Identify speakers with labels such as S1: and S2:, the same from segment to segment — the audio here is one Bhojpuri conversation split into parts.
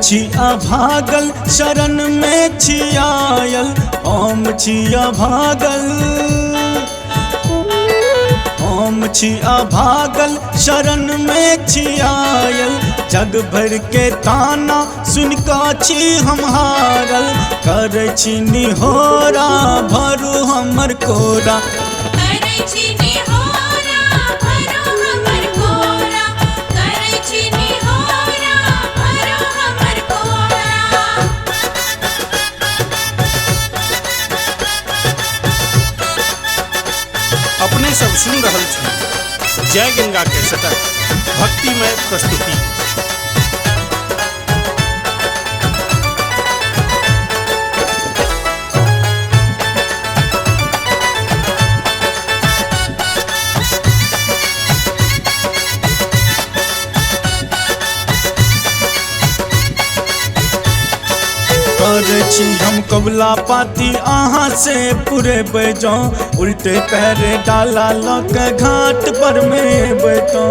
S1: छी अभागल शरण में छी आयल, हम छी अभागल, हम छी अभागल शरण में छी आयल। जग भर के ताना सुन का छी हम हारल, कर छी निहोरा भरू हमर कोरा।
S2: अपने सब सुन रहल छी जय गंगा के सटक भक्तिमय प्रस्तुति।
S1: कर छी हम कबला पाती अहाँ से पूरे बजो, उल्टे पैरे डाला लक घाट पर में बैठो।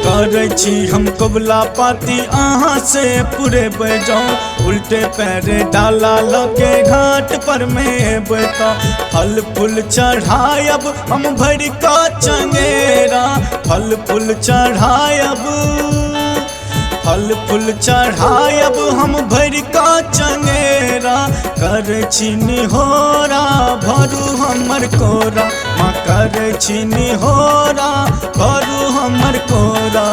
S1: कर छी हम कबला पाती अहाँ से पूरे बजो, उल्टे पैरे डाला लके घाट पर में बैठो। फल फूल चढ़ायब हम भर का चंगेरा, फल फूल चढ़ायब, फल फूल चढ़ायब हम भर का चंगेरा। कर छी निहोरा भरू हमर कोरा, माँ कर छी निहोरा भरू हमर कोरा।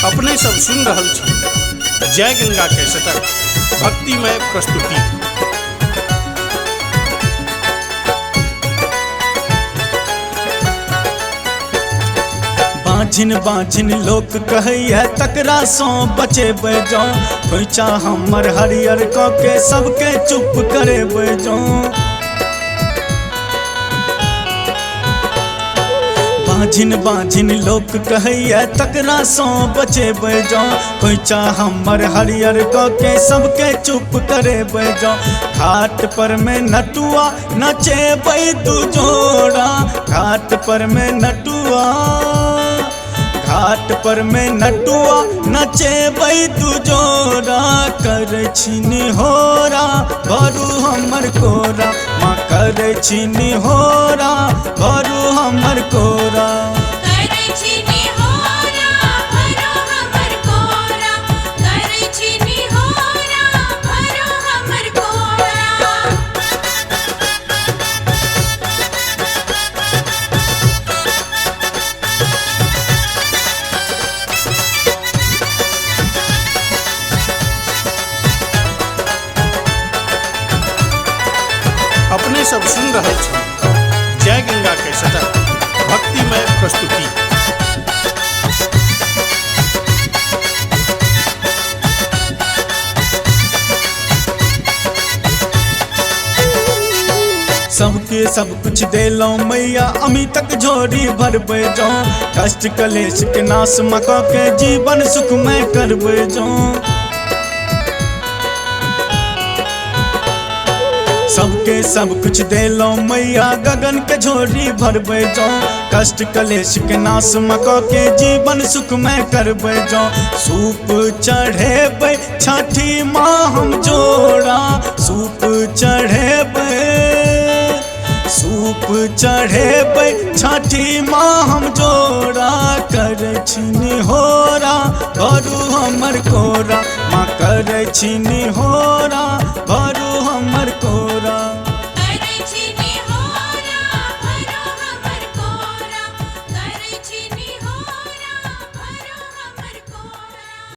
S2: अपने सब सुन रहल छी जय गंगा के सटक भक्तिमय प्रस्तुति।
S1: बाझिन बाझिन लोक कहैया तकरा सो बचे बजो, खोइचा हमर हरियर क के सबके चुप करे बजो। बाझिन बाझिन लोक कहैया तकरा सो बचे बजो, खोइचा हमर हरियर क के सबके चुप करे बजो। घाट पर में नटुआ नचे दू जोड़ा, घाट पर में नटुआ, घाट पर में नटुआ नचे दू जोड़ा। कर छी निहोरा भरू हमर कोरा, माँ कर छी निहोरा भरू हमर कोरा।
S2: अपने सब सुन रहल छी जय गंगा के सटक भक्तिमय प्रस्तुति।
S1: सबके सब कुछ देलो मैया अमी तक झोरी भर बजो, कष्ट कलेश के नाश मका के जीवन सुखमय कर बजो। सबके सब कुछ देलो मैया गगन के झोरी भर बजो, कष्ट कलेश के नाश मका के जीवन सुखमय कर बजो। सूप चढ़ेबै छठी माँ हम जोड़ा, सूप चढ़ेबै, सूप चढ़ेबै छठी माँ हम जोड़ा। कर छी निहोरा भरू हमर कोरा, माँ कर छी निहोरा भरू हमर कोरा।